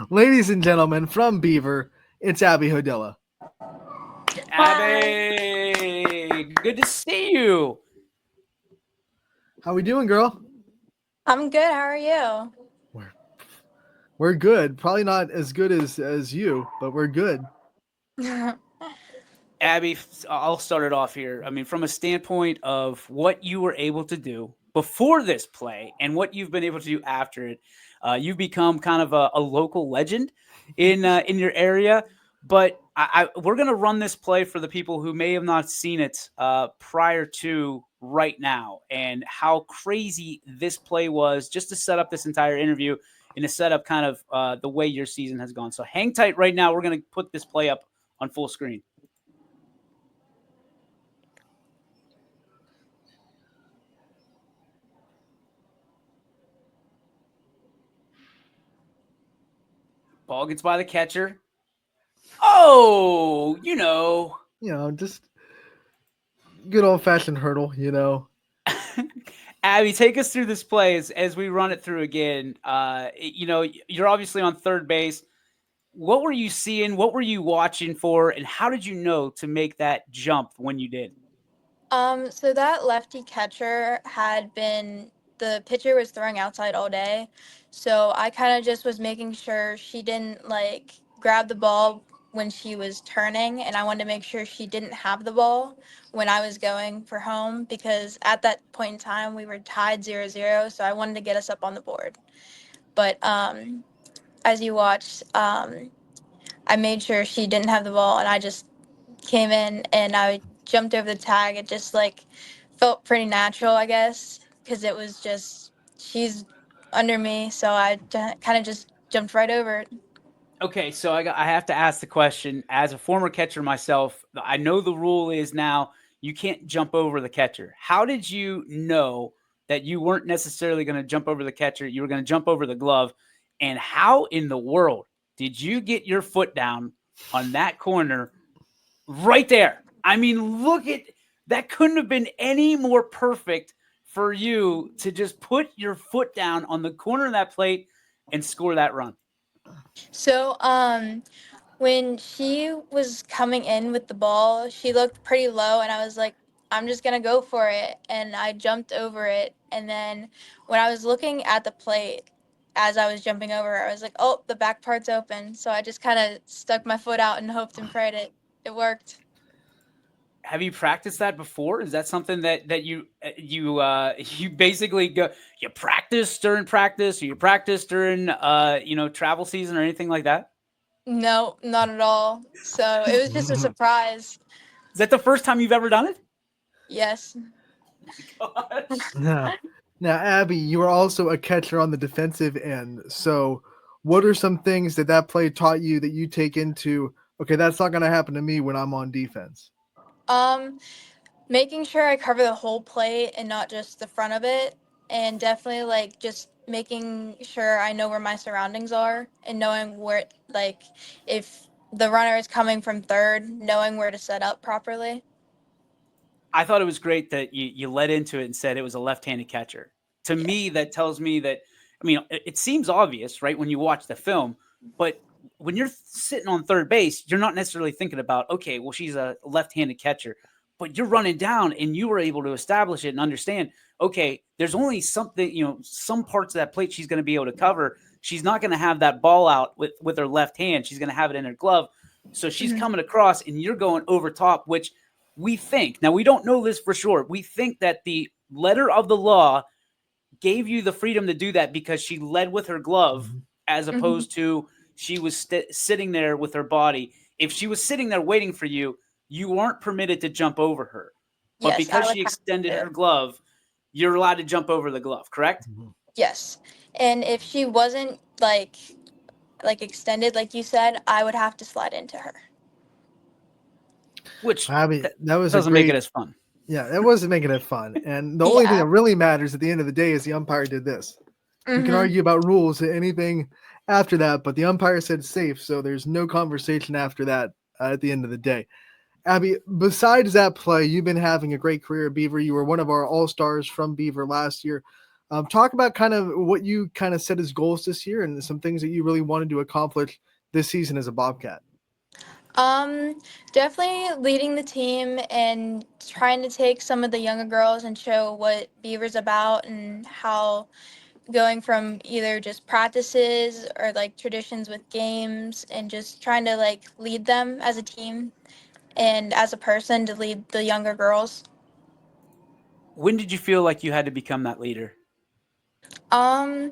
Ladies and gentlemen, from Beaver, it's Abby Hojdila. Hi. Abby, good to see you. How we doing, girl? I'm good. How are you? We're, we're good. Probably not as good as you, but we're good. Abby, I'll start it off here. I mean, from a standpoint of what you were able to do before this play and what you've been able to do after it, you've become kind of a local legend in your area. But we're going to run this play for the people who may have not seen it prior to right now, and how crazy this play was just to set up this entire interview and to set up kind of the way your season has gone. So hang tight right now. We're going to put this play up on full screen. Ball gets by the catcher. Oh, Just good old fashioned hurdle. Abby, take us through this play as we run it through again. You're obviously on third base. What were you seeing? What were you watching for? And how did you know to make that jump when you did? So that lefty catcher the pitcher was throwing outside all day. So I kind of just was making sure she didn't grab the ball when she was turning, and I wanted to make sure she didn't have the ball when I was going for home, because at that point in time we were tied 0-0, so I wanted to get us up on the board. But as you watched, I made sure she didn't have the ball, and I just came in and I jumped over the tag. It just felt pretty natural, I guess, because it was just she's under me, so I kind of just jumped right over it. Okay, so I have to ask the question. As a former catcher myself, I know the rule is now you can't jump over the catcher. How did you know that you weren't necessarily going to jump over the catcher? You were going to jump over the glove. And how in the world did you get your foot down on that corner right there? I mean, look at that. Couldn't have been any more perfect for you to just put your foot down on the corner of that plate and score that run. So when she was coming in with the ball, she looked pretty low, and I was like, I'm just gonna go for it, and I jumped over it. And then when I was looking at the plate as I was jumping over, I was like, oh, the back part's open. So I just kind of stuck my foot out and hoped and prayed it worked. Have you practiced that before? Is that something that you basically go, you practice during practice, or you practice during travel season or anything like that? No, not at all. So it was just a surprise. Is that the first time you've ever done it? Yes. Gosh. now, now, Abby, you are also a catcher on the defensive end. So, what are some things that play taught you that you take into? Okay, that's not going to happen to me when I'm on defense. Um, Making sure I cover the whole plate and not just the front of it, and definitely just making sure I know where my surroundings are, and knowing where if the runner is coming from third, knowing where to set up properly. I thought it was great that you led into it and said it was a left-handed catcher. To me, Yes. that tells me that, I mean, it seems obvious, right, when you watch the film, but when you're sitting on third base, you're not necessarily thinking about, okay, well, she's a left-handed catcher, but you're running down and you were able to establish it and understand, okay, there's only something, some parts of that plate she's going to be able to cover. She's not going to have that ball out with her left hand. She's going to have it in her glove. So she's Mhm. coming across and you're going over top, which we think, now we don't know this for sure. We think that the letter of the law gave you the freedom to do that because she led with her glove as Mhm. opposed to she was sitting there with her body. If she was sitting there waiting for you, you weren't permitted to jump over her. But Yes, I because would she have extended to. her glove, you're allowed to jump over the glove, correct? Yes, and if she wasn't extended, like you said, I would have to slide into her. Which Abby, that was a doesn't make it great. as fun. Yeah, that wasn't making it fun. And the only thing Yeah. that really matters at the end of the day is the umpire did this. We can Mhm. argue about rules, anything after that, but the umpire said safe, so there's no conversation after that at the end of the day. Abby, besides that play, you've been having a great career at Beaver. You were one of our all stars from Beaver last year. Talk about kind of what you kind of set as goals this year and some things that you really wanted to accomplish this season as a Bobcat. Um, Definitely leading the team and trying to take some of the younger girls and show what Beaver's about and how going from either just practices or like traditions with games and just trying to like lead them as a team and as a person to lead the younger girls. When did you feel like you had to become that leader? Um,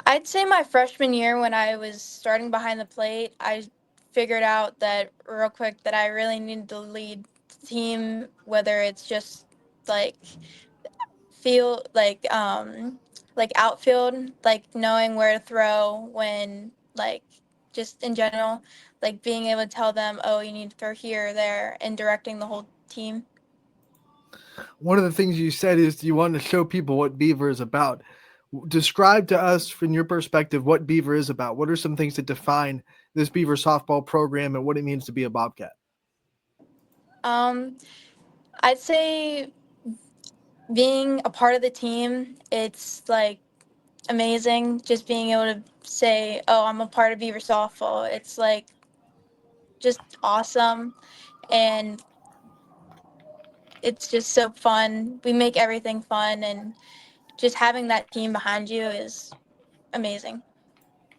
I'd say my freshman year when I was starting behind the plate, I figured out that real quick that I really needed to lead the team, whether it's just like feel like outfield, like knowing where to throw when like just in general, like being able to tell them, oh, you need to throw here or there, and directing the whole team. One of the things you said is you want to show people what Beaver is about. Describe to us, from your perspective, what Beaver is about. What are some things that define this Beaver softball program and what it means to be a Bobcat? Um, I'd say being a part of the team, it's like amazing just being able to say, oh, I'm a part of Beaver softball. It's like just awesome, and it's just so fun. We make everything fun, and just having that team behind you is amazing.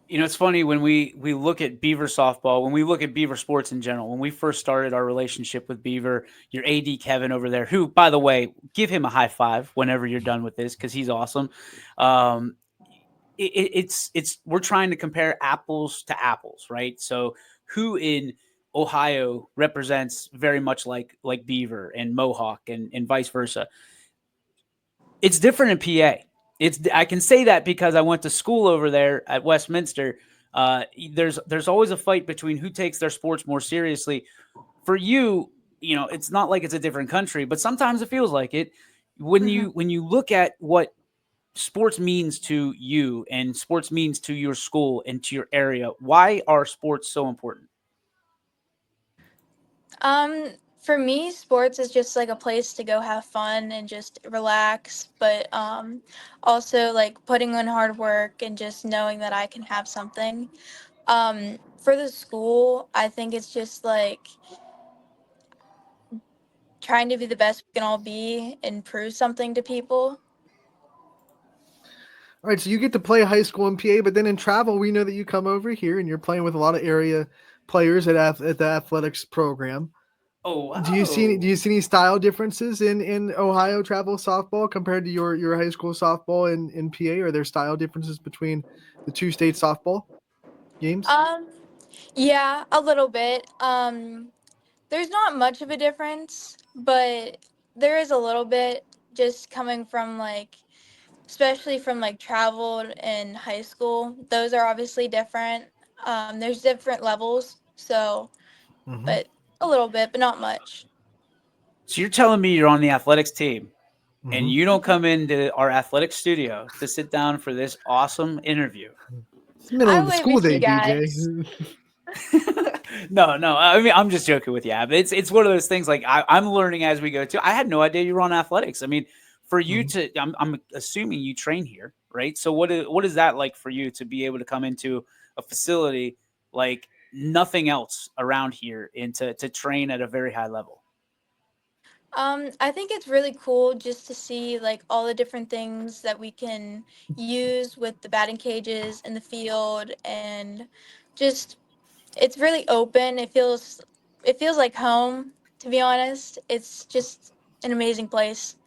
You know, it's funny when we look at Beaver softball, when we look at Beaver sports in general. When we first started our relationship with Beaver, your AD Kevin over there, who, by the way, give him a high five whenever you're done with this because he's awesome. Um, it's we're trying to compare apples to apples, right? So who in Ohio represents very much like Beaver and Mohawk and vice versa. It's different in PA. It's I can say that because I went to school over there at Westminster. There's always a fight between who takes their sports more seriously. For you, you know, it's not like it's a different country, but sometimes it feels like it. Hmm. When you look at what sports means to you and sports means to your school and to your area, why are sports so important? For me, sports is just like a place to go have fun and just relax, but also like putting in hard work and just knowing that I can have something. For the school, I think it's just like trying to be the best we can all be and prove something to people. All right, so you get to play high school in PA, but then in travel, we know that you come over here and you're playing with a lot of area players at the athletics program. Oh Do you wow. see any style differences in Ohio travel softball compared to your high school softball in PA? Are there style differences between the two state softball games? Um, yeah, a little bit. There's not much of a difference, but there is a little bit just coming from like, especially from like travel in high school. Those are obviously different. There's different levels, so, Mm-hmm. but a little bit, but not much. So you're telling me you're on the athletics team and Mm-hmm. you don't come into our athletic studio to sit down for this awesome interview? It's the middle I of the would school miss you day, BJ. guys. No, no. I mean, I'm just joking with you, Ab. It's one of those things. Like I'm learning as we go too. I had no idea you were on athletics. I mean, for you Mhm. to, I'm assuming you train here, right? So what is that like for you to be able to come into a facility like nothing else around here and to train at a very high level? I think it's really cool just to see like all the different things that we can use with the batting cages in the field, and just it's really open. It feels like home, to be honest. It's just an amazing place.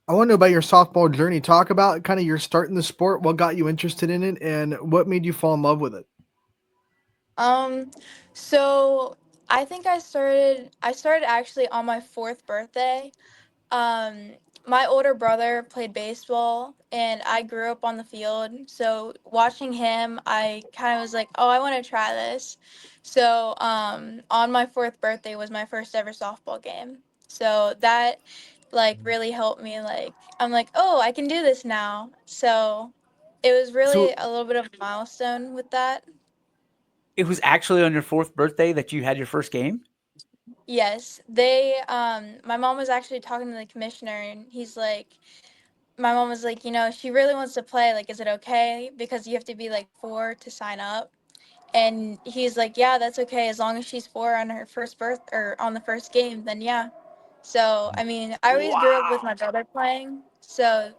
I want to know about your softball journey. Talk about kind of your start in the sport, what got you interested in it, and what made you fall in love with it. Um, so I started actually on my fourth birthday. Um, my older brother played baseball, and I grew up on the field. So watching him, I kind of was like, "Oh, I want to try this." So on my fourth birthday was my first ever softball game. So that like really helped me. Like I'm like, "Oh, I can do this now." So it was really So, a little bit of a milestone with that. It was actually on your fourth birthday that you had your first game. Yes, my mom was actually talking to the commissioner, and he's like, my mom was like, she really wants to play. Like, is it okay? Because you have to be like 4 to sign up. And he's like, yeah, that's okay. As long as she's 4 on her first birth or on the first game, then yeah. So, I mean, I always grew up with Wow. my brother playing. So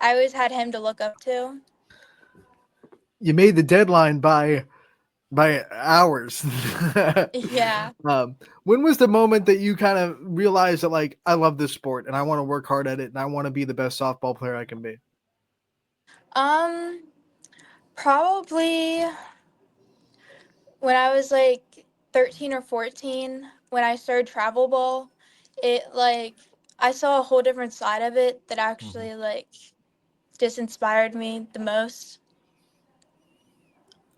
I always had him to look up to. You made the deadline by hours. Yeah. When was the moment that you kind of realized that like I love this sport and I want to work hard at it and I want to be the best softball player I can be? Um, Probably when I was like 13 or 14, when I started travel ball, it like I saw a whole different side of it that Mhm. actually like just inspired me the most.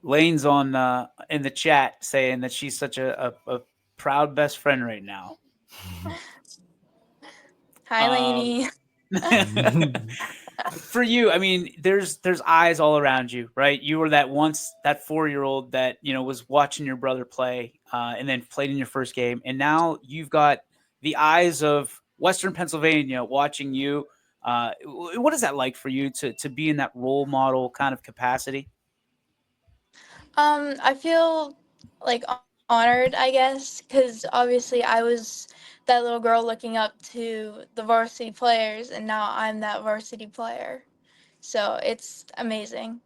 Lane's on in the chat saying that she's such a proud best friend right now. Hi, Um, Lainey. for you, I mean, there's eyes all around you, right? You were that 4-year-old that was watching your brother play, and then played in your first game, and now you've got the eyes of Western Pennsylvania watching you. What is that like for you to be in that role model kind of capacity? I feel like honored, I guess, because obviously I was that little girl looking up to the varsity players, and now I'm that varsity player. So it's amazing.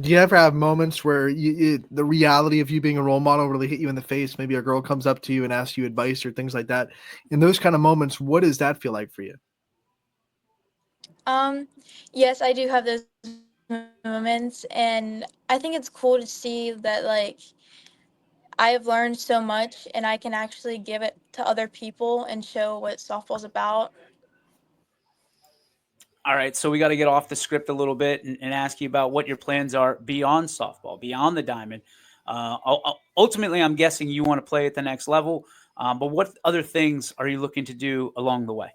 Do you ever have moments where the reality of you being a role model really hit you in the face? Maybe a girl comes up to you and asks you advice or things like that. In those kind of moments, what does that feel like for you? Um, yes, I do have those moments, and I think it's cool to see that like I have learned so much, and I can actually give it to other people and show what softball's about. All right, so we got to get off the script a little bit and ask you about what your plans are beyond softball, beyond the diamond. Ultimately, I'm guessing you want to play at the next level, but what other things are you looking to do along the way?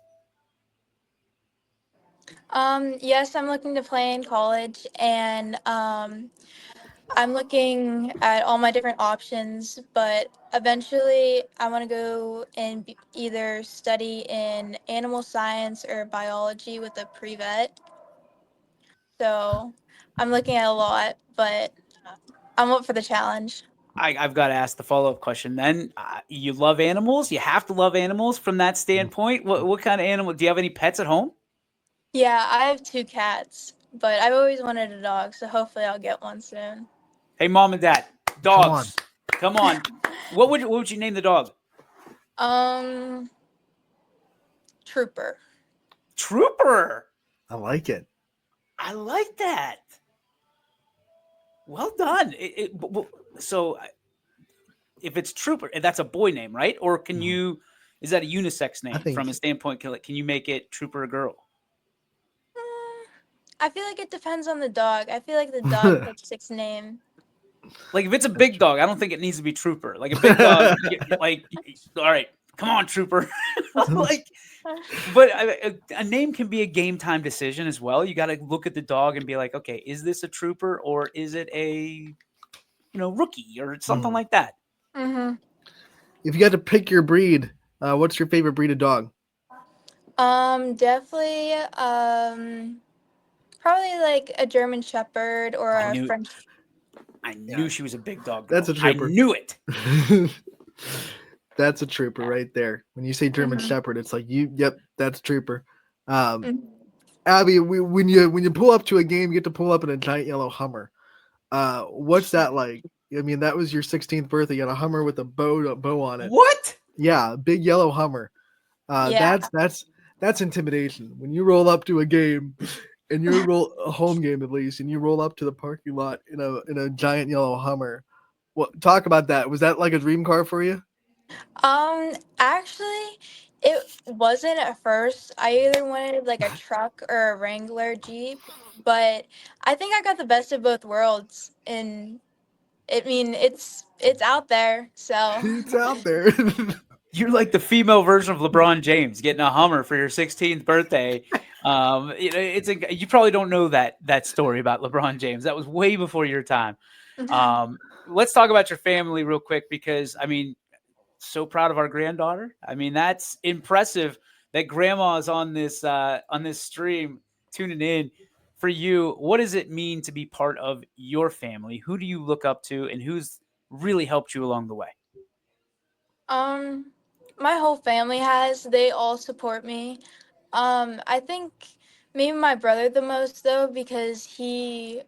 Yes, I'm looking to play in college, and I'm looking at all my different options, but eventually I want to go and either study in animal science or biology with a pre-vet. So I'm looking at a lot, but I'm up for the challenge. I've got to ask the follow up question. Then you love animals. You have to love animals from that standpoint. What kind of animal? Do you have any pets at home? Yeah, I have 2 cats, but I've always wanted a dog, so hopefully I'll get one soon. Hey, mom and dad, Come on. dogs. Come on. What would you name the dog? Um, Trooper. Trooper. I like it. I like that. Well done. So if it's Trooper, that's a boy name, right? Or can Mhm. you? Is that a unisex I name think from a standpoint? Can you make it Trooper a girl? Mm, I feel like it depends on the dog. I feel like the dog picks its name. Like if it's a that's big dog, I don't think it needs to be Trooper. Like a big dog, like all right, come on, Trooper. true. Like, but a name can be a game time decision as well. You got to look at the dog and be like, okay, is this a Trooper or is it a rookie or something Mhm. like that? Mm-hmm. If you got to pick your breed, what's your favorite breed of dog? Definitely, probably like a German Shepherd or I a knew French. I Yeah, knew she was a big dog that's girl. a I trooper. knew it. That's a trooper right there. When you say German Mm-hmm. Shepherd, it's like you. Yep, that's a trooper. Um, Mm-hmm. Abby, when you pull up to a game, you get to pull up in a giant yellow Hummer. What's that like? I mean, that was your 16th birthday. You got a Hummer with a bow on it. What? Yeah, big yellow Hummer. Yeah. That's intimidation. When you roll up to a game, and you roll a home game at least, and you roll up to the parking lot in a giant yellow Hummer. What talk about that? Was that like a dream car for you? Actually, it wasn't at first. I either wanted like a truck or a Wrangler Jeep, but I think I got the best of both worlds, and I mean it's out there, so. It's out there. You're like the female version of LeBron James getting a Hummer for your 16th birthday. You probably don't know that story about LeBron James. That was way before your time. Let's talk about your family real quick because I mean, so proud of our granddaughter. I mean, that's impressive that grandma's on this stream tuning in. For you, what does it mean to be part of your family? Who do you look up to, and who's really helped you along the way? Um, my whole family has. They all support me. I think maybe my brother the most though, because he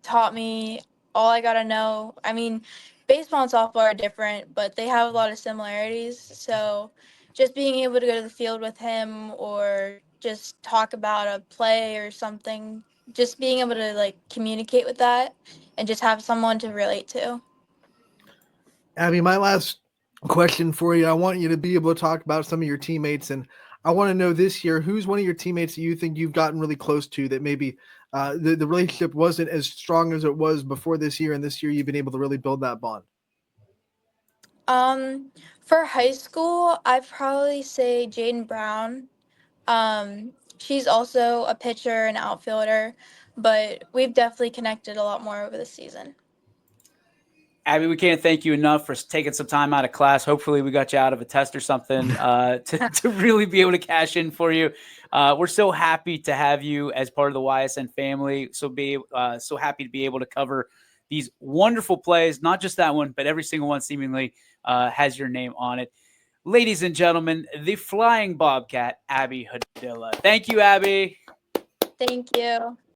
taught me all I gotta know. I mean, baseball and softball are different, but they have a lot of similarities. So just being able to go to the field with him or just talk about a play or something, just being able to like communicate with that and just have someone to relate to. Abby, my last question for you. I want you to be able to talk about some of your teammates, and I want to know this year who's one of your teammates that you think you've gotten really close to that maybe the relationship wasn't as strong as it was before this year, and this year you've been able to really build that bond. For high school, I'd probably say Jaden Brown. She's also a pitcher and outfielder, but we've definitely connected a lot more over the season. Abby, we can't thank you enough for taking some time out of class. Hopefully we got you out of a test or something to really be able to cash in for you. We're so happy to have you as part of the YSN family. So happy to be able to cover these wonderful plays, not just that one, but every single one seemingly has your name on it. Ladies and gentlemen, the flying Bobcat, Abby Hojdila. Thank you, Abby. Thank you.